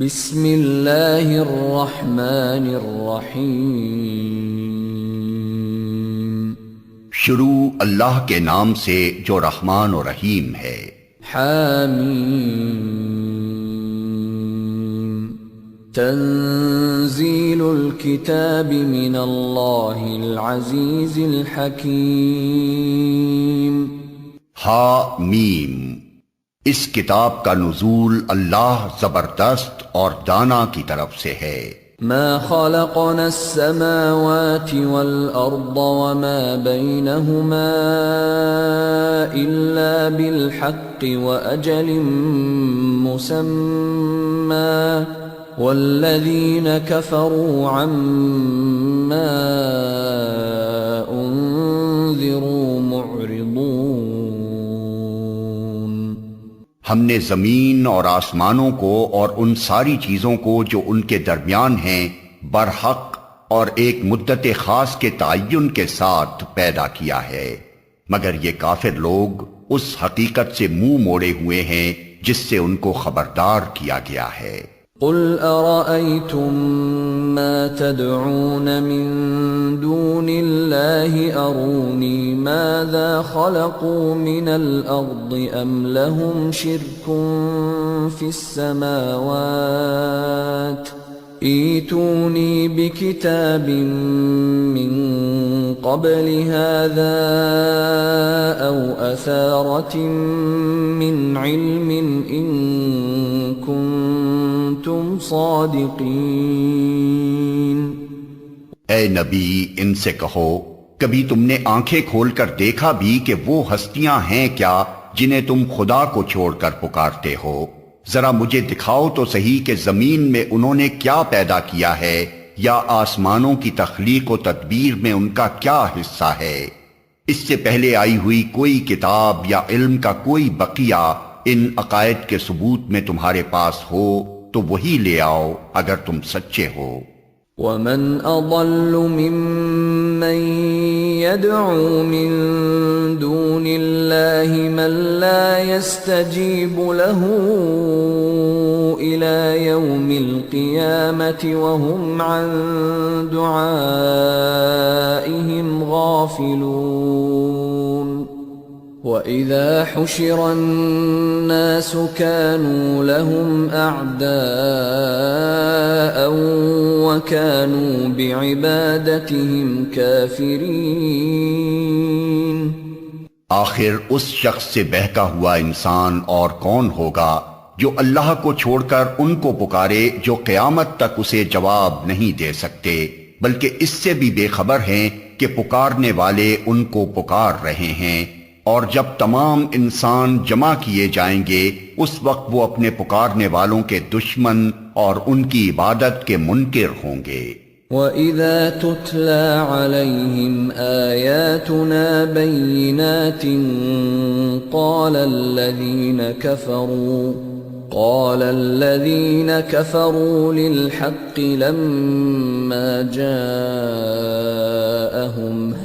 بسم اللہ الرحمن الرحیم۔ شروع اللہ کے نام سے جو رحمان و رحیم ہے۔ حامیم۔ تنزیل الکتاب من اللہ العزیز الحکیم۔ حامیم، اس کتاب کا نزول اللہ زبردست اور دانا کی طرف سے ہے۔ ما خلقنا السماوات والأرض وما بينهما إلا بالحق وأجل مسمى والذين كفروا عما أنذروا معرضون۔ ہم نے زمین اور آسمانوں کو اور ان ساری چیزوں کو جو ان کے درمیان ہیں برحق اور ایک مدت خاص کے تعین کے ساتھ پیدا کیا ہے، مگر یہ کافر لوگ اس حقیقت سے منہ موڑے ہوئے ہیں جس سے ان کو خبردار کیا گیا ہے۔ قل ارأيتم ما تدعون من دون الله اروني ماذا خلقوا من الارض ام لهم شرك في السماوات ائتوني بكتاب من قبل هذا او اثارة من علم ان کنتم صادقین۔ اے نبی، ان سے کہو، کبھی تم نے آنکھیں کھول کر دیکھا بھی کہ وہ ہستیاں ہیں کیا جنہیں تم خدا کو چھوڑ کر پکارتے ہو؟ ذرا مجھے دکھاؤ تو صحیح کہ زمین میں انہوں نے کیا پیدا کیا ہے، یا آسمانوں کی تخلیق و تدبیر میں ان کا کیا حصہ ہے۔ اس سے پہلے آئی ہوئی کوئی کتاب یا علم کا کوئی بقیہ ان عقائد کے ثبوت میں تمہارے پاس ہو تو وہی لے آؤ اگر تم سچے ہو۔ وَمَنْ أَضَلُّ مِمَّنْ يَدْعُو مِن دُونِ اللَّهِ مَنْ لَا يَسْتَجِيبُ لَهُ إِلَى يَوْمِ الْقِيَامَةِ وَهُمْ عَنْ دُعَائِهِمْ غَافِلُونَ۔ وَإِذَا حُشِرَ النَّاسُ كَانُوا لَهُمْ أَعْدَاءً وَكَانُوا بِعِبَادَتِهِمْ كَافِرِينَ۔ آخر اس شخص سے بہکا ہوا انسان اور کون ہوگا جو اللہ کو چھوڑ کر ان کو پکارے جو قیامت تک اسے جواب نہیں دے سکتے، بلکہ اس سے بھی بے خبر ہیں کہ پکارنے والے ان کو پکار رہے ہیں، اور جب تمام انسان جمع کیے جائیں گے اس وقت وہ اپنے پکارنے والوں کے دشمن اور ان کی عبادت کے منکر ہوں گے۔ وَإِذَا تُتْلَى عَلَيْهِمْ آيَاتُنَا بَيِّنَاتٍ قَالَ الَّذِينَ كَفَرُوا لِلْحَقِّ لَمَّا جَاءَهُمْ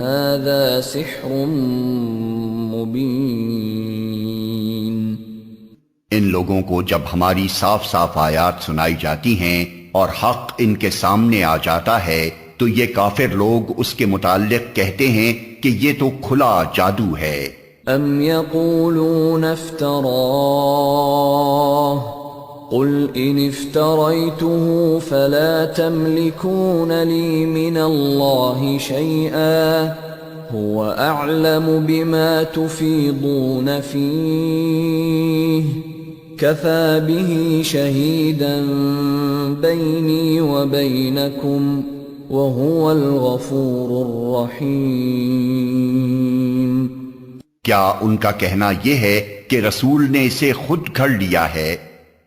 هَذَا سِحْرٌ مبین۔ ان لوگوں کو جب ہماری صاف صاف آیات سنائی جاتی ہیں اور حق ان کے سامنے آ جاتا ہے تو یہ کافر لوگ اس کے متعلق کہتے ہیں کہ یہ تو کھلا جادو ہے۔ ام یقولون افتراہ قل ان افتریته فلا تملكون لي من الله شيئا هو اعلم بما تفيضون فيه كفى به شهيدا بيني وبينكم وهو الغفور الرحيم۔ کیا ان کا کہنا یہ ہے کہ رسول نے اسے خود گھڑ لیا ہے؟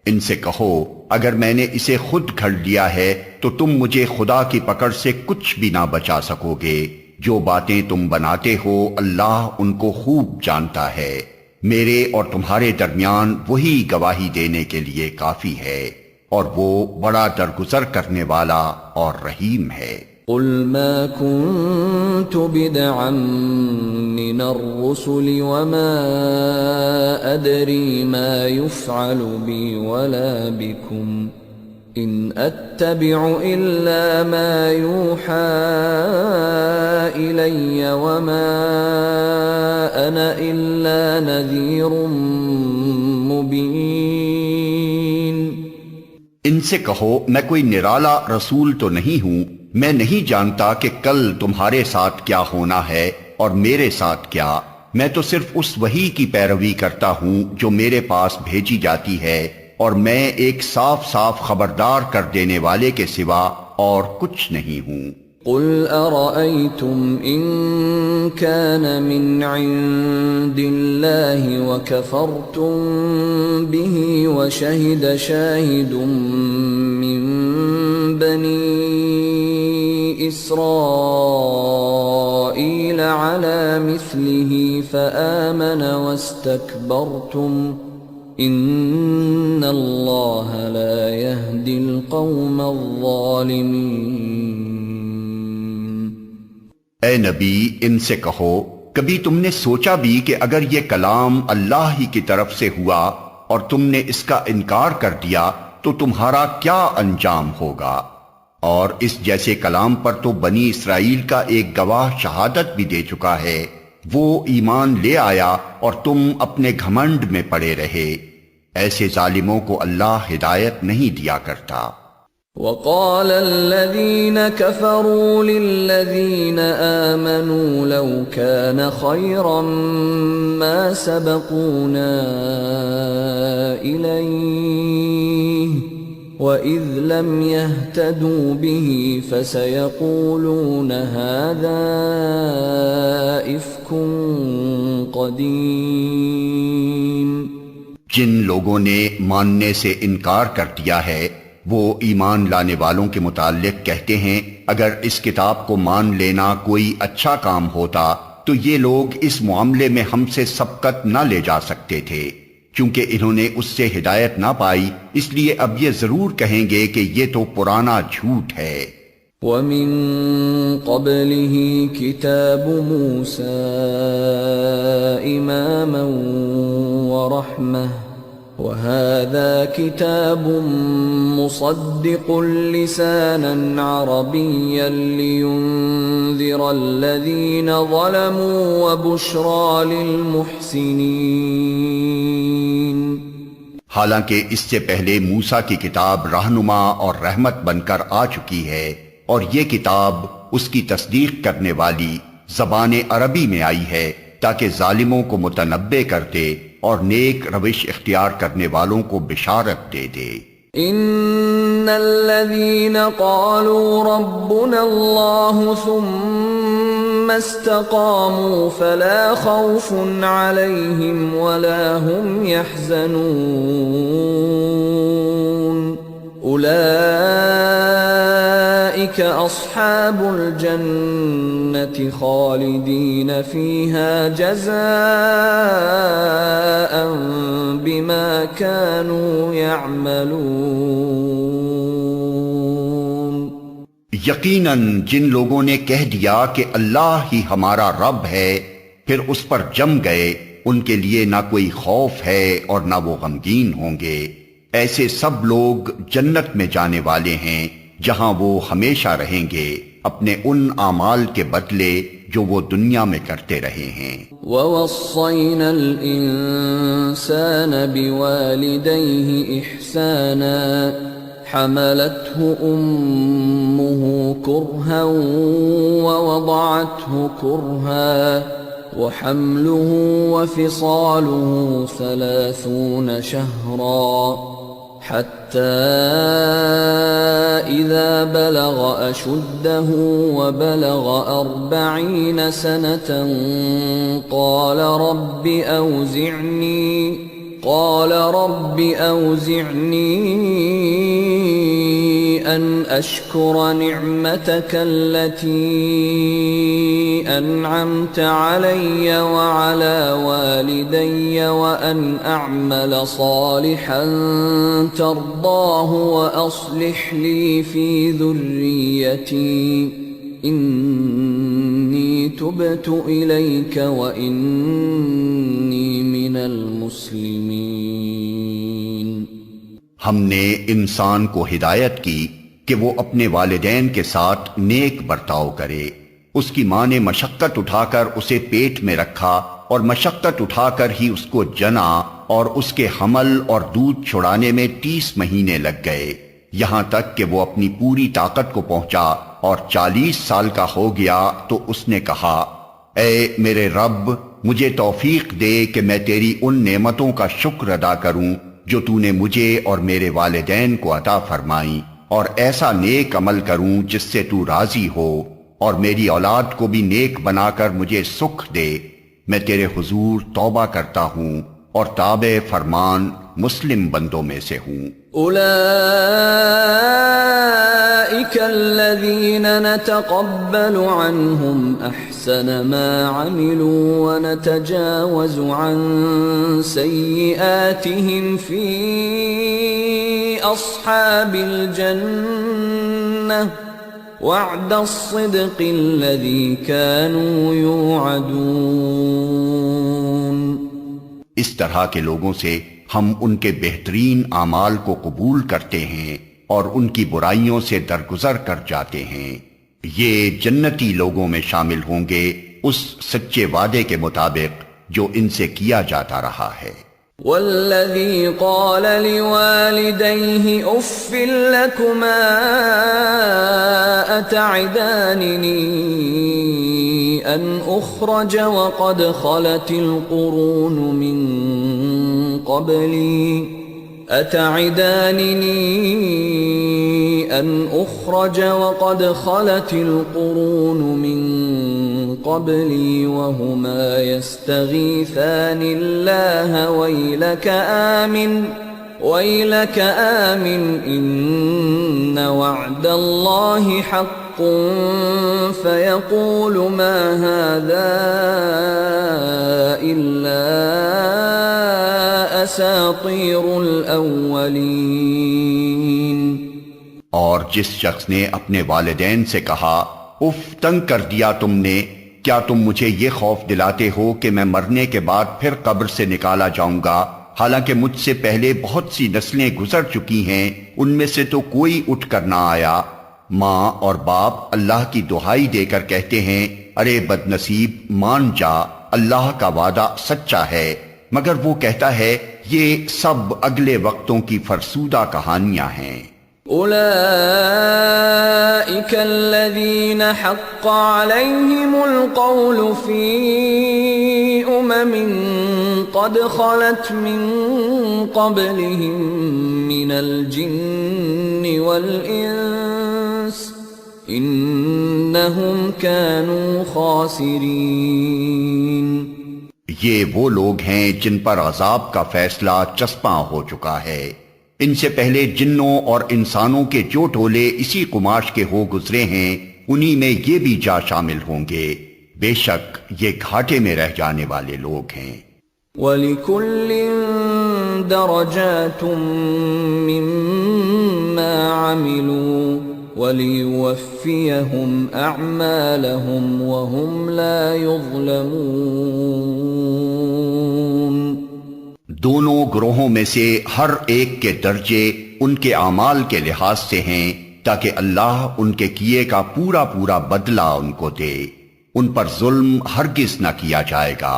ان سے کہو، اگر میں نے اسے خود گھڑ لیا ہے تو تم مجھے خدا کی پکڑ سے کچھ بھی نہ بچا سکو گے۔ جو باتیں تم بناتے ہو اللہ ان کو خوب جانتا ہے، میرے اور تمہارے درمیان وہی گواہی دینے کے لیے کافی ہے، اور وہ بڑا درگزر کرنے والا اور رحیم ہے۔ قل ما كنت بدعا من الرسل وما أدري ما يفعل بي ولا بكم إن أتبع إلا ما يوحى إلي وما أنا إلا نذير مبين. ان سے کہو میں کوئی نرالا رسول تو نہیں ہوں، میں نہیں جانتا کہ کل تمہارے ساتھ کیا ہونا ہے اور میرے ساتھ کیا، میں تو صرف اس وحی کی پیروی کرتا ہوں جو میرے پاس بھیجی جاتی ہے، اور میں ایک صاف صاف خبردار کر دینے والے کے سوا اور کچھ نہیں ہوں. قل أرأيتم إن كان من عند الله وكفرتم به وشهد شاهد من بني إسرائيل على مثله فآمن واستكبرتم إن الله لا يهدي القوم الظالمين. اے نبی ان سے کہو کبھی تم نے سوچا بھی کہ اگر یہ کلام اللہ ہی کی طرف سے ہوا اور تم نے اس کا انکار کر دیا تو تمہارا کیا انجام ہوگا؟ اور اس جیسے کلام پر تو بنی اسرائیل کا ایک گواہ شہادت بھی دے چکا ہے، وہ ایمان لے آیا اور تم اپنے گھمنڈ میں پڑے رہے. ایسے ظالموں کو اللہ ہدایت نہیں دیا کرتا. وقال الذين كفروا للذين آمنوا لو كان خيرا ما سبقونا إليه وإذ لم يهتدوا به فسيقولون هذا إفك قديم. جن لوگوں نے ماننے سے انکار کر دیا ہے وہ ایمان لانے والوں کے متعلق کہتے ہیں اگر اس کتاب کو مان لینا کوئی اچھا کام ہوتا تو یہ لوگ اس معاملے میں ہم سے سبقت نہ لے جا سکتے تھے. چونکہ انہوں نے اس سے ہدایت نہ پائی اس لیے اب یہ ضرور کہیں گے کہ یہ تو پرانا جھوٹ ہے. وَمِن قَبْلِهِ كِتَابُ مُوسَىٰ إِمَامًا وَرَحْمَةً وَهَذَا كِتَابٌ مُصَدِّقٌ لِسَانًا عَرَبِيًّا لِيُنذِرَ الَّذِينَ ظَلَمُوا وَبُشْرَىٰ لِلْمُحْسِنِينَ. حالانکہ اس سے پہلے موسیٰ کی کتاب رہنما اور رحمت بن کر آ چکی ہے، اور یہ کتاب اس کی تصدیق کرنے والی زبان عربی میں آئی ہے تاکہ ظالموں کو متنبہ کر دے اور نیک روش اختیار کرنے والوں کو بشارت دے دے. ان الذين قالوا ربنا الله ثم استقاموا فلا خوف عليهم ولا هم يحزنون اولئك اصحاب الجنة خالدين فيها جزاء بما كانوا يعملون. یقیناً جن لوگوں نے کہہ دیا کہ اللہ ہی ہمارا رب ہے پھر اس پر جم گئے ان کے لیے نہ کوئی خوف ہے اور نہ وہ غمگین ہوں گے. ایسے سب لوگ جنت میں جانے والے ہیں جہاں وہ ہمیشہ رہیں گے اپنے ان اعمال کے بدلے جو وہ دنیا میں کرتے رہے ہیں. وَوَصَّيْنَا الْإِنسَانَ بِوَالِدَيْهِ إِحْسَانًا حَمَلَتْهُ أُمُّهُ كُرْهًا وَوَضَعَتْهُ كُرْهًا وَحَمْلُهُ وَفِصَالُهُ 30 شهرا حتى إذا بلغ أشده وبلغ 40 سنة قال رب أوزعني أن أشكر نعمتك التي أنعمت علي وعلى والدي وأن أعمل صالحا ترضاه وأصلح لي في ذريتي إني تبت إليك وإني من المسلمين. ہم نے انسان کو ہدایت کی کہ وہ اپنے والدین کے ساتھ نیک برتاؤ کرے۔ اس کی ماں نے مشقت اٹھا کر اسے پیٹ میں رکھا اور مشقت اٹھا کر ہی اس کو جنا، اور اس کے حمل اور دودھ چھڑانے میں 30 مہینے لگ گئے، یہاں تک کہ وہ اپنی پوری طاقت کو پہنچا اور 40 سال کا ہو گیا تو اس نے کہا، اے میرے رب، مجھے توفیق دے کہ میں تیری ان نعمتوں کا شکر ادا کروں جو تو نے مجھے اور میرے والدین کو عطا فرمائیں، اور ایسا نیک عمل کروں جس سے تو راضی ہو، اور میری اولاد کو بھی نیک بنا کر مجھے سکھ دے۔ میں تیرے حضور توبہ کرتا ہوں اور تابع فرمان مسلم بندوں میں سے ہوں۔ اولئک الذین نتقبل عنہم احسن ما عملوا ونتجاوز عن سیئاتہم فی اصحاب الجنہ وعد الصدق الذی كانوا یوعدون۔ اس طرح کے لوگوں سے ہم ان کے بہترین اعمال کو قبول کرتے ہیں اور ان کی برائیوں سے درگزر کر جاتے ہیں۔ یہ جنتی لوگوں میں شامل ہوں گے اس سچے وعدے کے مطابق جو ان سے کیا جاتا رہا ہے۔ والذی قال لوالدیہ اف لکما اتعداننی ان اخرج وقد خلت القرون من قبلی أن أخرج وقد خلت القرون من قبلي وهما يستغيثان الله ويلك آمن إن وعد الله حق فيقول ما هذا إلا أساطير الأولين۔ اور جس شخص نے اپنے والدین سے کہا، اف تنگ کر دیا تم نے، کیا تم مجھے یہ خوف دلاتے ہو کہ میں مرنے کے بعد پھر قبر سے نکالا جاؤں گا، حالانکہ مجھ سے پہلے بہت سی نسلیں گزر چکی ہیں، ان میں سے تو کوئی اٹھ کر نہ آیا۔ ماں اور باپ اللہ کی دہائی دے کر کہتے ہیں، ارے بد نصیب، مان جا، اللہ کا وعدہ سچا ہے، مگر وہ کہتا ہے یہ سب اگلے وقتوں کی فرسودہ کہانیاں ہیں۔ اولئک الذین حق علیہم القول فی قد خلت من قبلہم من الجن والانس انہم کانوا خاسرین۔ یہ وہ لوگ ہیں جن پر عذاب کا فیصلہ چسپاں ہو چکا ہے۔ ان سے پہلے جنوں اور انسانوں کے جو ٹولے اسی قماش کے ہو گزرے ہیں، انہی میں یہ بھی جا شامل ہوں گے۔ بے شک یہ گھاٹے میں رہ جانے والے لوگ ہیں۔ وَلِكُلٍّ دَرَجَاتٌ مِّمَّا عَمِلُوا وَلِيُوَفِّيَهُمْ أَعْمَالَهُمْ وَهُمْ لَا يُظْلَمُونَ۔ دونوں گروہوں میں سے ہر ایک کے درجے ان کے اعمال کے لحاظ سے ہیں، تاکہ اللہ ان کے کیے کا پورا پورا بدلہ ان کو دے، ان پر ظلم ہرگز نہ کیا جائے گا۔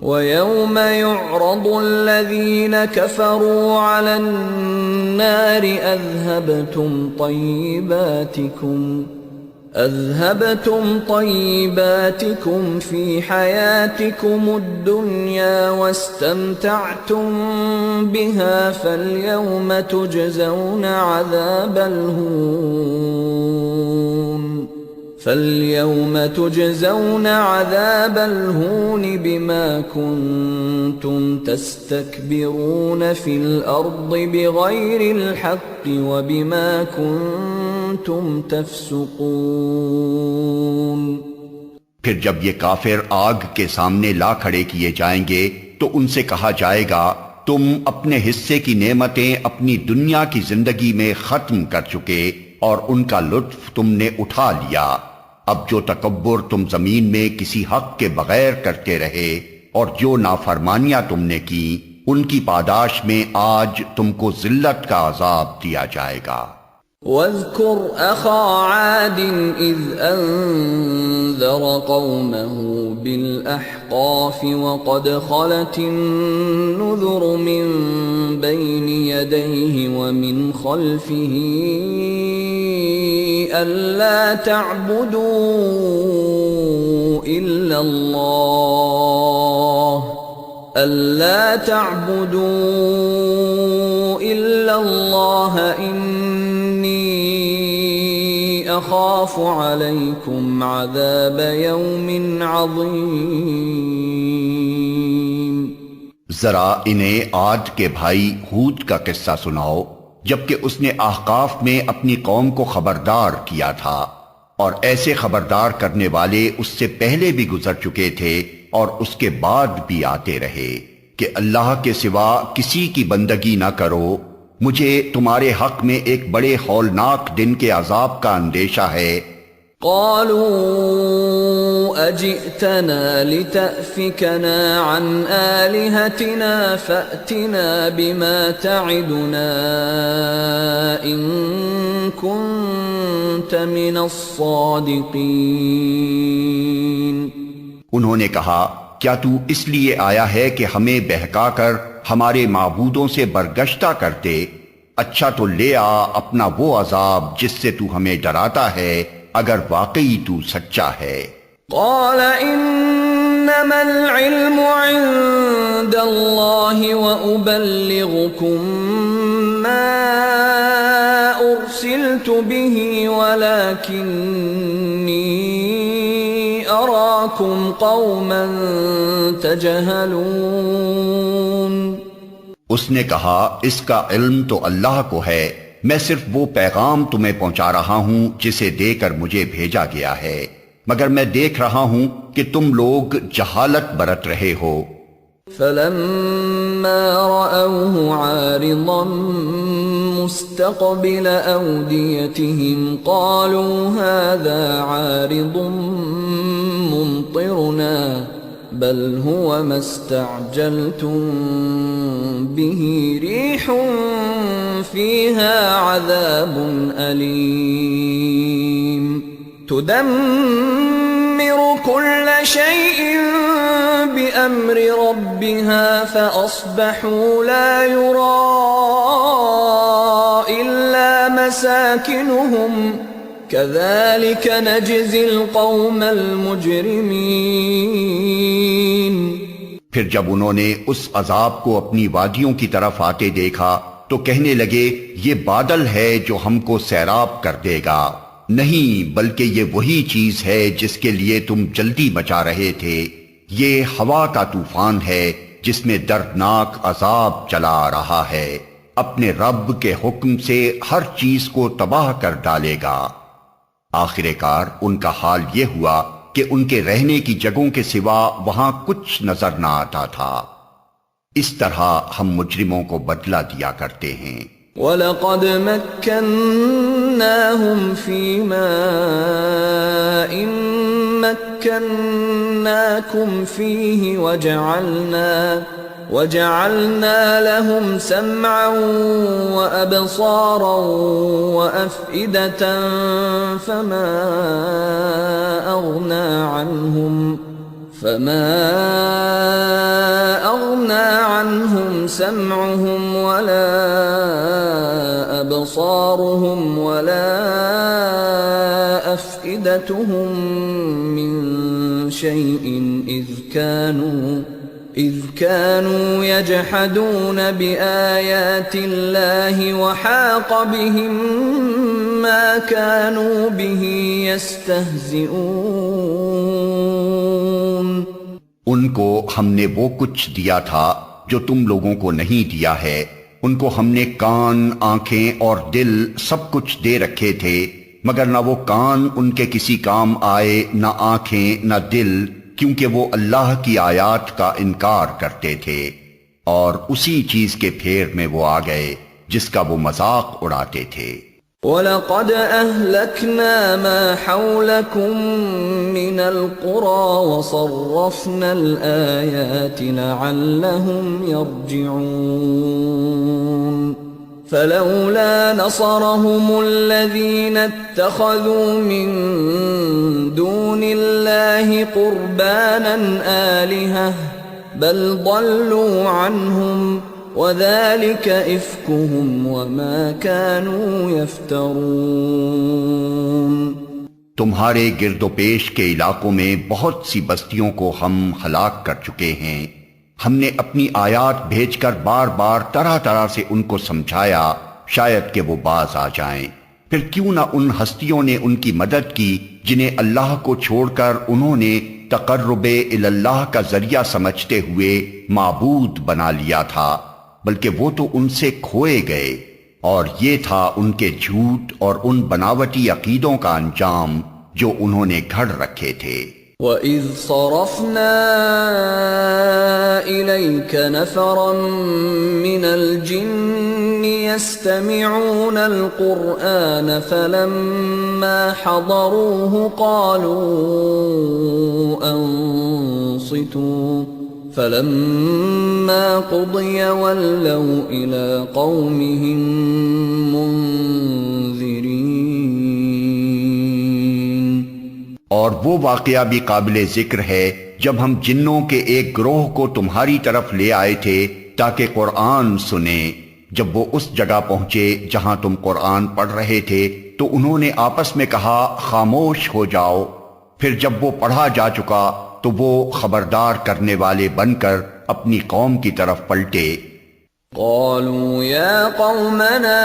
وَيَوْمَ يُعْرَضُ الَّذِينَ كَفَرُوا عَلَى النَّارِ أَذْهَبْتُمْ طَيِّبَاتِكُمْ فِي حَيَاتِكُمُ الدُّنْيَا وَاسْتَمْتَعْتُمْ بِهَا فَالْيَوْمَ تُجْزَوْنَ عَذَابَ الْهُونِ بِمَا كُنْتُمْ تَسْتَكْبِرُونَ فِي الْأَرْضِ بِغَيْرِ الْحَقِّ وَبِمَا كُنْتُمْ تَفْسُقُونَ۔ پھر جب یہ کافر آگ کے سامنے لا کھڑے کیے جائیں گے تو ان سے کہا جائے گا، تم اپنے حصے کی نعمتیں اپنی دنیا کی زندگی میں ختم کر چکے اور ان کا لطف تم نے اٹھا لیا۔ اب جو تکبر تم زمین میں کسی حق کے بغیر کرتے رہے اور جو نافرمانیاں تم نے کی، ان کی پاداش میں آج تم کو ذلت کا عذاب دیا جائے گا۔ واذكر أخا عاد إذ أنذر قومه بالأحقاف وقد خلت النذر من بين يديه ومن خلفه ألا تعبدوا إلا الله إني أخاف عليكم عذاب يوم عظيم۔ ذرا انہیں عاد کے بھائی ہود کا قصہ سناؤ، جبکہ اس نے احقاف میں اپنی قوم کو خبردار کیا تھا، اور ایسے خبردار کرنے والے اس سے پہلے بھی گزر چکے تھے اور اس کے بعد بھی آتے رہے کہ اللہ کے سوا کسی کی بندگی نہ کرو، مجھے تمہارے حق میں ایک بڑے ہولناک دن کے عذاب کا اندیشہ ہے۔ قالوا اجئتنا لتأفكنا عن آلهتنا فأتنا بما تعدنا إن كنت من الصادقين۔ انہوں نے کہا، کیا تو اس لیے آیا ہے کہ ہمیں بہکا کر ہمارے معبودوں سے برگشتہ کر دے؟ اچھا تو لے آ اپنا وہ عذاب جس سے تو ہمیں ڈراتا ہے، اگر واقعی تو سچا ہے۔ قال انما العلم عند الله وابلغكم ما ارسلت به ولكني اراكم قوما تجهلون۔ اس نے کہا، اس کا علم تو اللہ کو ہے، میں صرف وہ پیغام تمہیں پہنچا رہا ہوں جسے دے کر مجھے بھیجا گیا ہے، مگر میں دیکھ رہا ہوں کہ تم لوگ جہالت برت رہے ہو۔ فلما رأوه عارضا مستقبل أوديتهم قالوا هذا عارض ممطرنا بل هو ما استعجلتم به ريح فيها عذاب أليم تدمر كل شيء بأمر ربها فأصبحوا لا يرى إلا مساكنهم كذلك نجزي القوم المجرمين۔ پھر جب انہوں نے اس عذاب کو اپنی وادیوں کی طرف آتے دیکھا تو کہنے لگے، یہ بادل ہے جو ہم کو سیراب کر دے گا، نہیں بلکہ یہ وہی چیز ہے جس کے لیے تم جلدی مچا رہے تھے، یہ ہوا کا طوفان ہے جس میں دردناک عذاب چلا آ رہا ہے، اپنے رب کے حکم سے ہر چیز کو تباہ کر ڈالے گا۔ آخر کار ان کا حال یہ ہوا کہ ان کے رہنے کی جگہوں کے سوا وہاں کچھ نظر نہ آتا تھا۔ اس طرح ہم مجرموں کو بدلہ دیا کرتے ہیں۔ وَلَقَدْ مَكَّنَّاهُمْ فِي مَاءٍ مَكَّنَّاكُمْ فِيهِ وَجَعَلْنَا لَهُمْ سَمْعًا وَأَبْصَارًا وَأَفْئِدَةً فَمَا أَغْنَى عَنْهُمْ سَمْعُهُمْ وَلَا أَبْصَارُهُمْ وَلَا أَفْئِدَتُهُمْ مِنْ شَيْءٍ إِذْ كَانُوا يَجْحَدُونَ بِآيَاتِ اللَّهِ وَحَاقَ بِهِمْ مَا كَانُوا بِهِ يَسْتَهْزِئُونَ۔ ان کو ہم نے وہ کچھ دیا تھا جو تم لوگوں کو نہیں دیا ہے، ان کو ہم نے کان، آنکھیں اور دل سب کچھ دے رکھے تھے، مگر نہ وہ کان ان کے کسی کام آئے، نہ آنکھیں، نہ دل، کیونکہ وہ اللہ کی آیات کا انکار کرتے تھے، اور اسی چیز کے پھیر میں وہ آ گئے جس کا وہ مذاق اڑاتے تھے۔ وَلَقَدْ أَهْلَكْنَا مَا حَوْلَكُمْ مِنَ الْقُرَى وَصَرَّفْنَا الْآيَاتِ لَعَلَّهُمْ يَرْجِعُونَ فَلَوْلَا نَصَرَهُمُ الَّذِينَ اتَّخَذُوا مِن دُونِ اللَّهِ قُرْبَانًا آلِهَةً بَلْ ضَلُّوا عَنْهُمْ وَذَلِكَ إِفْكُهُمْ وَمَا كَانُوا يَفْتَرُونَ تمہارے گرد و پیش کے علاقوں میں بہت سی بستیوں کو ہم ہلاک کر چکے ہیں۔ ہم نے اپنی آیات بھیج کر بار بار طرح طرح سے ان کو سمجھایا شاید کہ وہ باز آ جائیں۔ پھر کیوں نہ ان ہستیوں نے ان کی مدد کی جنہیں اللہ کو چھوڑ کر انہوں نے تقرب اللہ کا ذریعہ سمجھتے ہوئے معبود بنا لیا تھا، بلکہ وہ تو ان سے کھوئے گئے، اور یہ تھا ان کے جھوٹ اور ان بناوٹی عقیدوں کا انجام جو انہوں نے گھڑ رکھے تھے۔ وَإِذْ صَرَفْنَا إِلَيْكَ نَفَرًا مِّنَ الْجِنِّ يَسْتَمِعُونَ الْقُرْآنَ فَلَمَّا حَضَرُوهُ قَالُوا أَنصِتُوا فَلَمَّا قُضِيَ وَلَّوْا إِلَىٰ قَوْمِهِم مُّنذِرِينَ۔ اور وہ واقعہ بھی قابل ذکر ہے جب ہم جنوں کے ایک گروہ کو تمہاری طرف لے آئے تھے تاکہ قرآن سنیں۔ جب وہ اس جگہ پہنچے جہاں تم قرآن پڑھ رہے تھے تو انہوں نے آپس میں کہا خاموش ہو جاؤ۔ پھر جب وہ پڑھا جا چکا تو وہ خبردار کرنے والے بن کر اپنی قوم کی طرف پلٹے۔ قالوا يا قومنا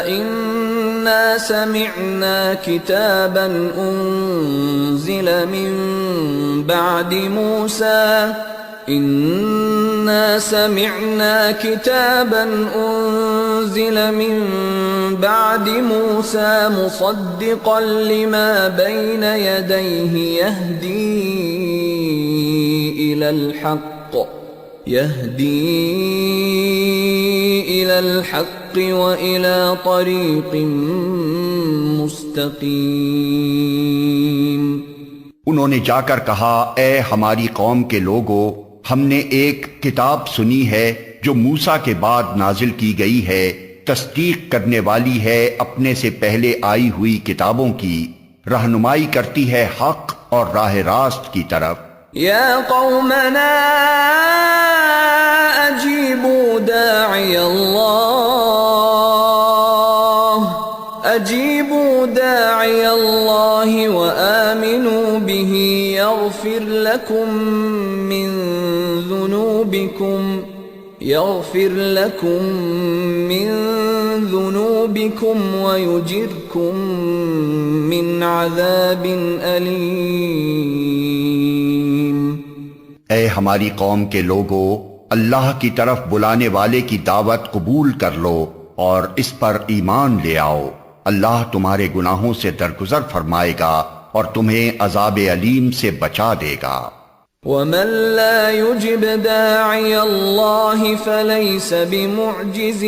إنا سمعنا كتابا أنزل من بعد موسى إنا سمعنا كتابا أنزل من بعد موسى مصدقا لما بين يديه يهدي إلى الحق وإلى طريق مستقيم۔ انہوں نے جا کر کہا اے ہماری قوم کے لوگو، ہم نے ایک کتاب سنی ہے جو موسیٰ کے بعد نازل کی گئی ہے، تصدیق کرنے والی ہے اپنے سے پہلے آئی ہوئی کتابوں کی، رہنمائی کرتی ہے حق اور راہ راست کی طرف۔ یا قومنا اجیبوا داعی اللہ وآمنوا به يغفر لكم من ذنوبكم ويجركم من عذاب أليم۔ اے ہماری قوم کے لوگو، اللہ کی طرف بلانے والے کی دعوت قبول کر لو اور اس پر ایمان لے آؤ، اللہ تمہارے گناہوں سے درگزر فرمائے گا اور تمہیں عذاب علیم سے بچا دے گا۔ وَمَن لَّا يُجِبْ دَاعِيَ اللَّهِ فَلَيْسَ بِمُعْجِزٍ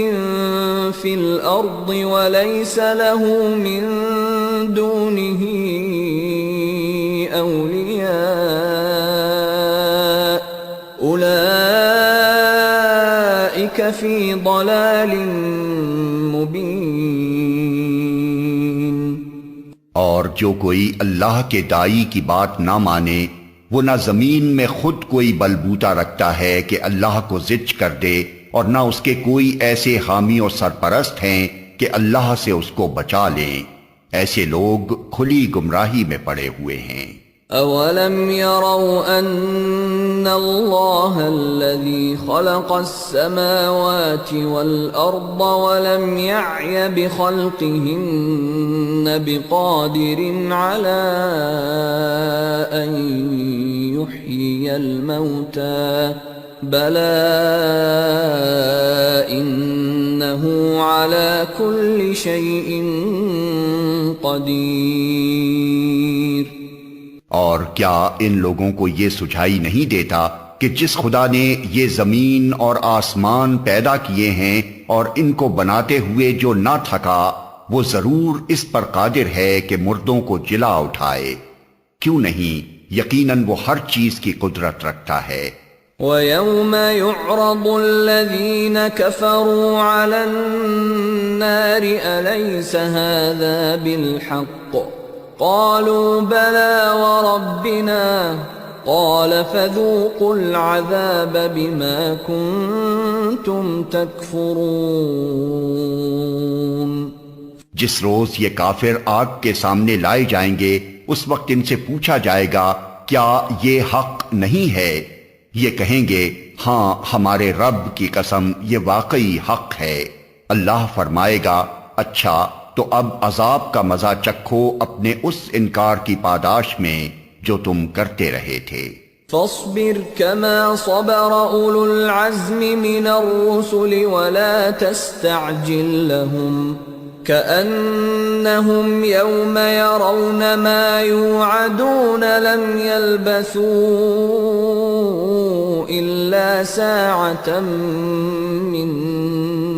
فِي الْأَرْضِ وَلَيْسَ لَهُ مِن دُونِهِ أَوْلِيَاءُ أُولَئِكَ فِي ضَلَالٍ مُّبِينٍ۔ اور جو کوئی اللہ کے داعی کی بات نہ مانے وہ نہ زمین میں خود کوئی بلبوتا رکھتا ہے کہ اللہ کو زج کر دے، اور نہ اس کے کوئی ایسے حامی و سرپرست ہیں کہ اللہ سے اس کو بچا لیں۔ ایسے لوگ کھلی گمراہی میں پڑے ہوئے ہیں۔ اولم يروا ان اللہ الذي خلق السماوات والارض ولم يعي بخلقهن بقادر على ان يحيي الموتى بلى انه على كل شيء قدیر۔ اور کیا ان لوگوں کو یہ سجھائی نہیں دیتا کہ جس خدا نے یہ زمین اور آسمان پیدا کیے ہیں اور ان کو بناتے ہوئے جو نہ تھکا، وہ ضرور اس پر قادر ہے کہ مردوں کو جلا اٹھائے۔ کیوں نہیں، یقیناً وہ ہر چیز کی قدرت رکھتا ہے۔ وَيَوْمَ يُعْرَضُ الَّذِينَ كَفَرُوا عَلَى النَّارِ أَلَيْسَ هَذَا بِالْحَقِّ قَالُوا بَلَى وَرَبِّنَا قَالَ فَذُوقُوا الْعَذَابَ بِمَا كُنتُمْ تَكْفُرُونَ۔ جس روز یہ کافر آگ کے سامنے لائے جائیں گے، اس وقت ان سے پوچھا جائے گا کیا یہ حق نہیں ہے؟ یہ کہیں گے ہاں ہمارے رب کی قسم یہ واقعی حق ہے۔ اللہ فرمائے گا اچھا تو اب عذاب کا مزہ چکھو اپنے اس انکار کی پاداش میں جو تم کرتے رہے تھے۔ فاصبر كما صبر أولو العزم من الرسل ولا تستعجل لهم كأنهم يوم يرون ما يوعدون لم يلبثوا إلا ساعة من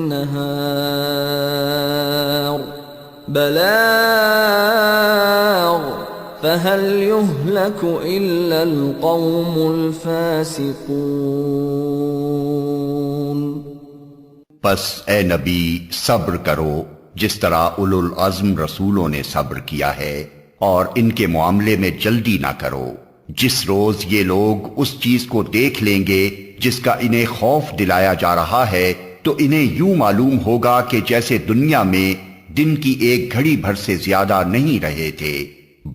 نهار بلاغ فهل يهلك إلا القوم الفاسقون۔ پس اے نبی صبر کرو جس طرح اولو العزم رسولوں نے صبر کیا ہے، اور ان کے معاملے میں جلدی نہ کرو۔ جس روز یہ لوگ اس چیز کو دیکھ لیں گے جس کا انہیں خوف دلایا جا رہا ہے، تو انہیں یوں معلوم ہوگا کہ جیسے دنیا میں دن کی ایک گھڑی بھر سے زیادہ نہیں رہے تھے۔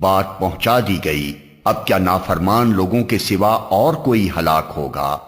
بات پہنچا دی گئی، اب کیا نافرمان لوگوں کے سوا اور کوئی ہلاک ہوگا؟